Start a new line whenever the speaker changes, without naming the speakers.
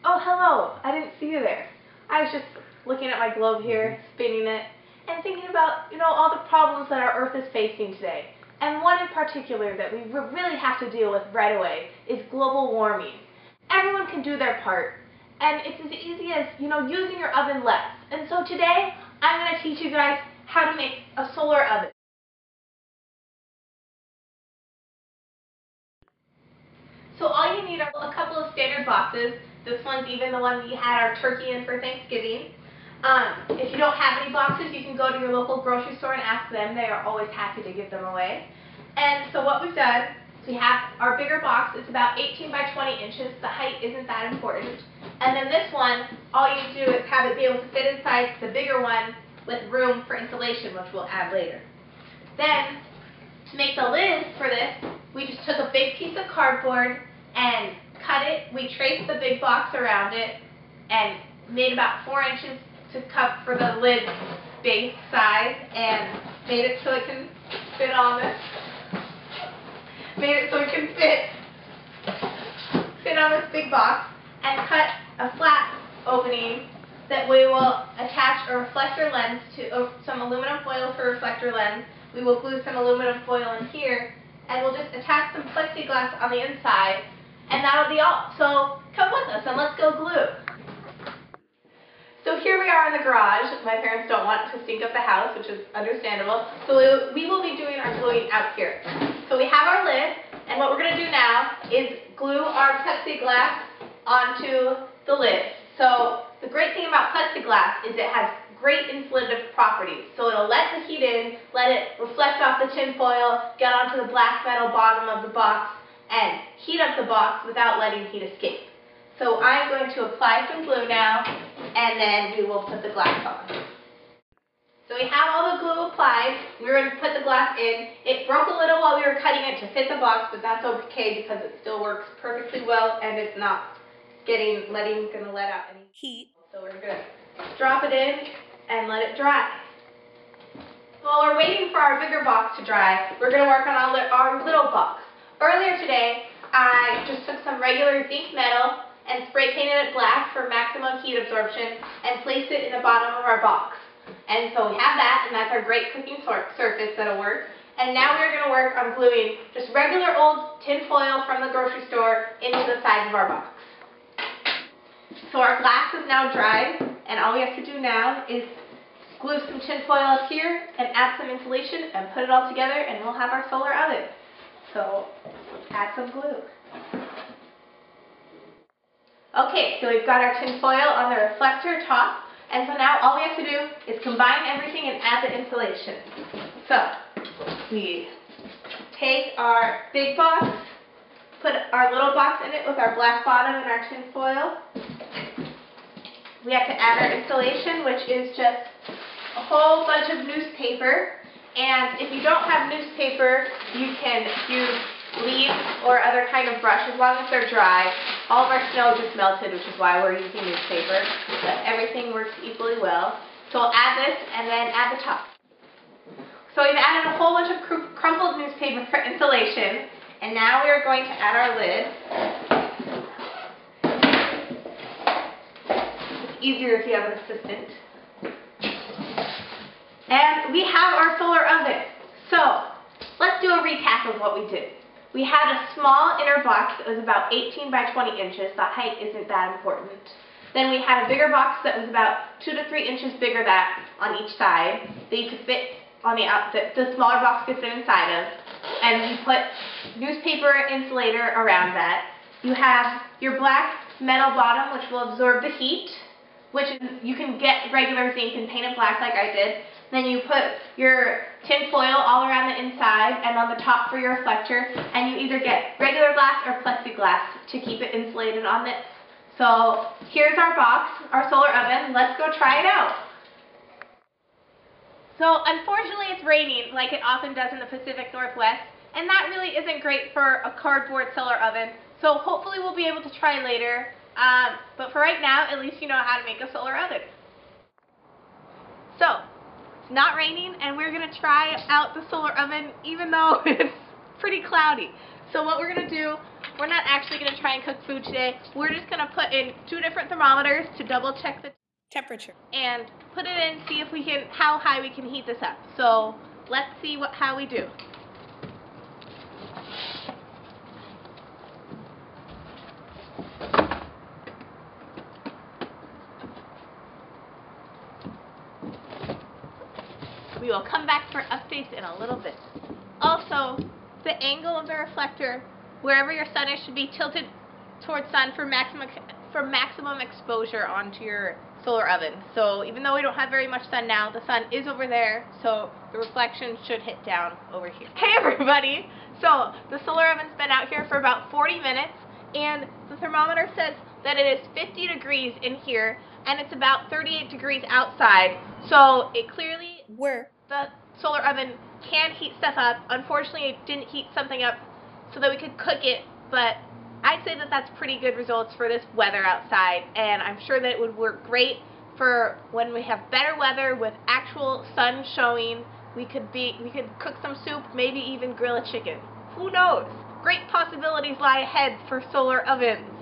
Oh, hello. I didn't see you there. I was just looking at my globe here, spinning it, and thinking about, all the problems that our Earth is facing today. And one in particular that we really have to deal with right away is global warming. Everyone can do their part, and it's as easy as, using your oven less. And so today, I'm going to teach you guys how to make a solar oven. So all you need are a couple of standard boxes. This one's even the one we had our turkey in for Thanksgiving. If you don't have any boxes, you can go to your local grocery store and ask them. They are always happy to give them away. And so what we've done is we have our bigger box. It's about 18 by 20 inches. The height isn't that important. And then this one, all you do is have it be able to fit inside the bigger one with room for insulation, which we'll add later. Then, to make the lid for this, we just took a big piece of cardboard and cut it. We traced the big box around it and made about 4 inches to cut for the lid base size and made it so it can fit on this. Made it so it can fit on this big box, and cut a flat opening that we will attach a reflector lens to, some aluminum foil for reflector lens. We will glue some aluminum foil in here, and we'll just attach some plexi-glass on the inside, and that'll be all. So come with us and let's go glue. So here we are in the garage. My parents don't want to stink up the house, which is understandable. So we will be doing our gluing out here. So we have our lid, and what we're going to do now is glue our plexiglass onto the lid. So the great thing about plexiglass is it has great insulative properties. So it'll let the heat in, let it reflect off the tin foil, get onto the black metal bottom of the box, and heat up the box without letting heat escape. So I'm going to apply some glue now, and then we will put the glass on. So we have all the glue applied. We're going to put the glass in. It broke a little while we were cutting it to fit the box, but that's okay because it still works perfectly well, and it's not going to let out any heat. So we're going to drop it in and let it dry. While we're waiting for our bigger box to dry, we're going to work on our little box. Earlier today, I just took some regular zinc metal and spray painted it black for maximum heat absorption and placed it in the bottom of our box. And so we have that, and that's our great cooking surface that'll work. And now we're going to work on gluing just regular old tin foil from the grocery store into the sides of our box. So our glass is now dried, and all we have to do now is glue some tin foil up here and add some insulation and put it all together, and we'll have our solar oven. So add some glue. Okay, so we've got our tin foil on the reflector top, and so now all we have to do is combine everything and add the insulation. So we take our big box, put our little box in it with our black bottom and our tin foil. We have to add our insulation, which is just a whole bunch of newspaper. And if you don't have newspaper, you can use leaves or other kind of brush as long as they're dry. All of our snow just melted, which is why we're using newspaper, but everything works equally well. So we'll add this and then add the top. So we've added a whole bunch of crumpled newspaper for insulation, and now we are going to add our lid. It's easier if you have an assistant. And we have our solar oven. So let's do a recap of what we did. We had a small inner box that was about 18 by 20 inches. The height isn't that important. Then we had a bigger box that was about 2 to 3 inches bigger on each side that you could fit on the smaller box could fit inside of. And you put newspaper insulator around that. You have your black metal bottom, which will absorb the heat, which is, you can get regular zinc and paint it black like I did. Then you put your tin foil all around the inside and on the top for your reflector, and you either get regular glass or plexiglass to keep it insulated on this. So here's our box, our solar oven. Let's go try it out. So unfortunately it's raining like it often does in the Pacific Northwest, and that really isn't great for a cardboard solar oven. So hopefully we'll be able to try later. But for right now, at least you know how to make a solar oven. So it's not raining, and we're going to try out the solar oven even though it's pretty cloudy. So what we're going to do, we're not actually going to try and cook food today. We're just going to put in 2 different thermometers to double check the temperature and put it in, see if we can, how high we can heat this up. So let's see how we do. We will come back for updates in a little bit. Also, the angle of the reflector, wherever your sun is, should be tilted towards sun for maximum exposure onto your solar oven. So even though we don't have very much sun now, the sun is over there, so the reflection should hit down over here. Hey everybody! So the solar oven's been out here for about 40 minutes, and the thermometer says that it is 50 degrees in here, and it's about 38 degrees outside. So it clearly works. The solar oven can heat stuff up. Unfortunately, it didn't heat something up so that we could cook it, but I'd say that that's pretty good results for this weather outside, and I'm sure that it would work great for when we have better weather with actual sun showing. We could cook some soup, maybe even grill a chicken. Who knows? Great possibilities lie ahead for solar ovens.